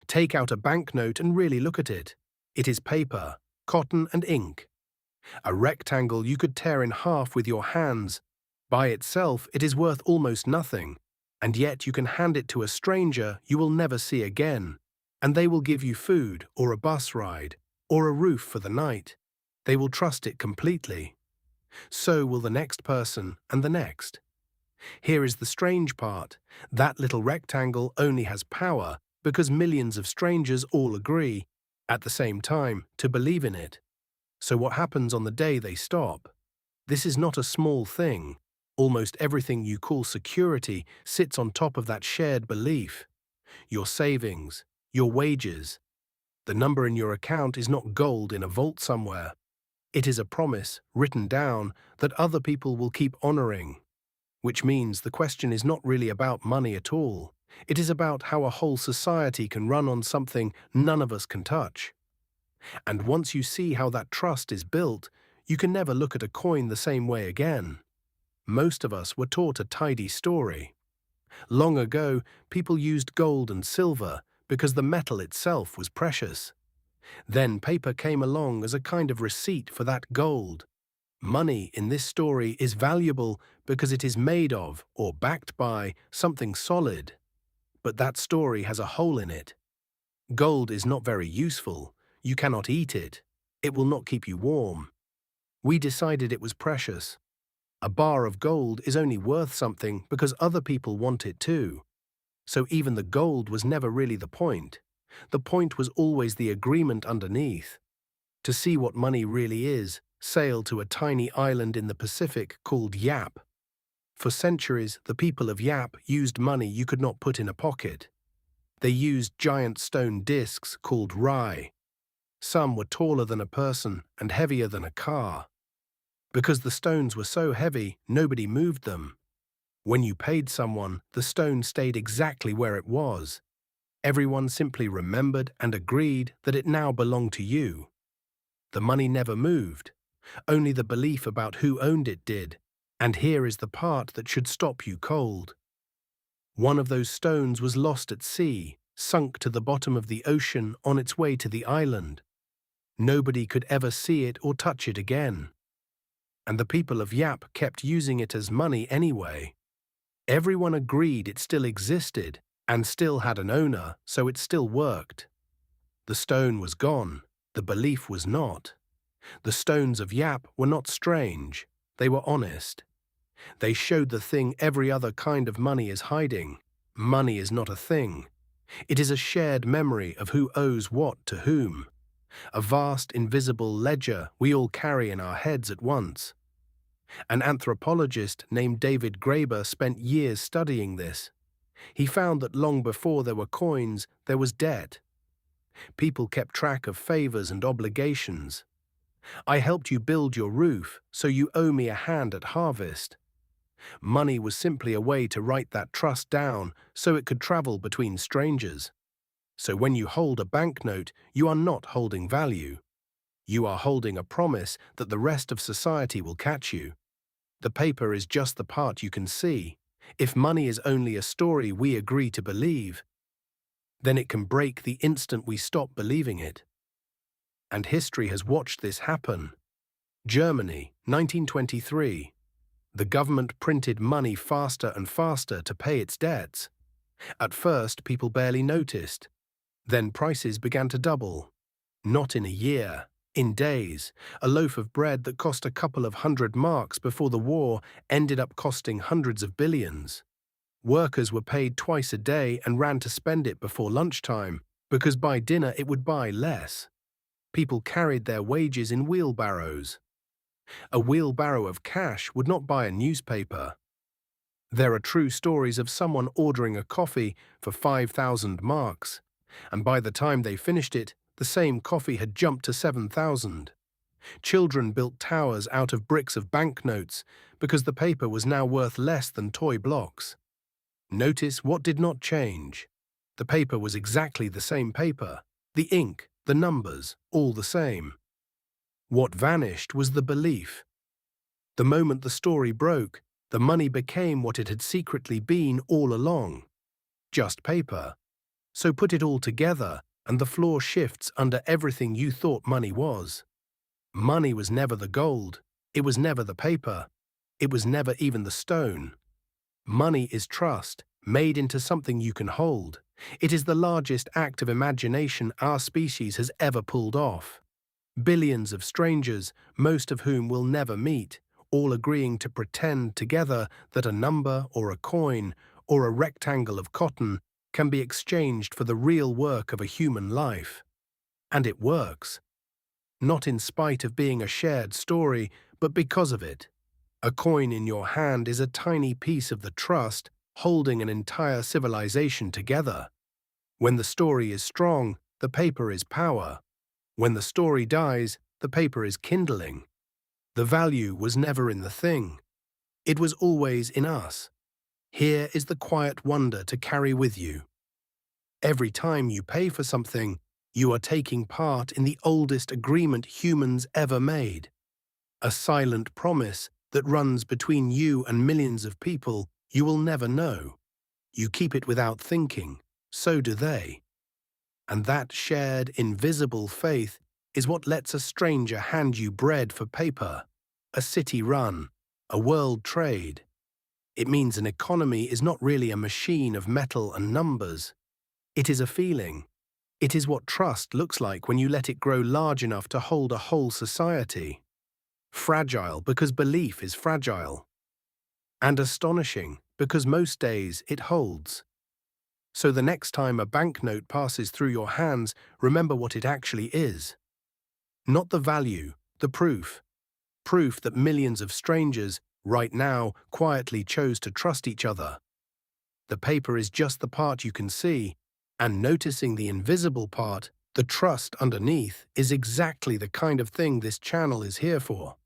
Take out a banknote and really look at it. It is paper, cotton and ink. A rectangle you could tear in half with your hands. By itself, it is worth almost nothing, and yet you can hand it to a stranger you will never see again, and they will give you food or a bus ride or a roof for the night. They will trust it completely. So will the next person and the next. Here is the strange part. That little rectangle only has power because millions of strangers all agree, at the same time, to believe in it. So what happens on the day they stop? This is not a small thing. Almost everything you call security sits on top of that shared belief. Your savings, your wages. The number in your account is not gold in a vault somewhere. It is a promise, written down, that other people will keep honoring. Which means the question is not really about money at all. It is about how a whole society can run on something none of us can touch. And once you see how that trust is built, you can never look at a coin the same way again. Most of us were taught a tidy story. Long ago, people used gold and silver because the metal itself was precious. Then paper came along as a kind of receipt for that gold. Money in this story is valuable because it is made of or backed by something solid. But that story has a hole in it. Gold is not very useful. You cannot eat it. It will not keep you warm. We decided it was precious. A bar of gold is only worth something because other people want it too. So even the gold was never really the point. The point was always the agreement underneath. To see what money really is, sail to a tiny island in the Pacific called Yap. For centuries, the people of Yap used money you could not put in a pocket. They used giant stone discs called rai. Some were taller than a person and heavier than a car. Because the stones were so heavy, nobody moved them. When you paid someone, the stone stayed exactly where it was. Everyone simply remembered and agreed that it now belonged to you. The money never moved. Only the belief about who owned it did. And here is the part that should stop you cold. One of those stones was lost at sea, sunk to the bottom of the ocean on its way to the island. Nobody could ever see it or touch it again. And the people of Yap kept using it as money anyway. Everyone agreed it still existed and still had an owner, so it still worked. The stone was gone, the belief was not. The Stones of Yap were not strange, they were honest. They showed the thing every other kind of money is hiding. Money is not a thing. It is a shared memory of who owes what to whom. A vast invisible ledger we all carry in our heads at once. An anthropologist named David Graeber spent years studying this. He found that long before there were coins, there was debt. People kept track of favors and obligations. I helped you build your roof, so you owe me a hand at harvest. Money was simply a way to write that trust down so it could travel between strangers. So when you hold a banknote, you are not holding value. You are holding a promise that the rest of society will catch you. The paper is just the part you can see. If money is only a story we agree to believe, then it can break the instant we stop believing it. And history has watched this happen. Germany, 1923. The government printed money faster and faster to pay its debts. At first, people barely noticed. Then prices began to double. Not in a year, in days. A loaf of bread that cost a couple of hundred marks before the war ended up costing hundreds of billions. Workers were paid twice a day and ran to spend it before lunchtime, because by dinner it would buy less. People carried their wages in wheelbarrows. A wheelbarrow of cash would not buy a newspaper. There are true stories of someone ordering a coffee for 5,000 marks, and by the time they finished it, the same coffee had jumped to 7,000. Children built towers out of bricks of banknotes because the paper was now worth less than toy blocks. Notice what did not change. The paper was exactly the same paper. The ink, the numbers, all the same. What vanished was the belief. The moment the story broke, the money became what it had secretly been all along. Just paper. So put it all together, and the floor shifts under everything you thought money was. Money was never the gold, it was never the paper, it was never even the stone. Money is trust, made into something you can hold. It is the largest act of imagination our species has ever pulled off. Billions of strangers, most of whom will never meet, all agreeing to pretend together that a number or a coin or a rectangle of cotton can be exchanged for the real work of a human life. And it works. Not in spite of being a shared story, but because of it. A coin in your hand is a tiny piece of the trust holding an entire civilization together. When the story is strong, the paper is power. When the story dies, the paper is kindling. The value was never in the thing. It was always in us. Here is the quiet wonder to carry with you. Every time you pay for something, you are taking part in the oldest agreement humans ever made. A silent promise that runs between you and millions of people you will never know. You keep it without thinking, so do they. And that shared, invisible faith is what lets a stranger hand you bread for paper, a city run, a world trade. It means an economy is not really a machine of metal and numbers. It is a feeling. It is what trust looks like when you let it grow large enough to hold a whole society. Fragile because belief is fragile. And astonishing because most days it holds. So the next time a banknote passes through your hands, remember what it actually is. Not the value, the proof. Proof that millions of strangers, right now, quietly chose to trust each other. The paper is just the part you can see, and noticing the invisible part, the trust underneath, is exactly the kind of thing this channel is here for.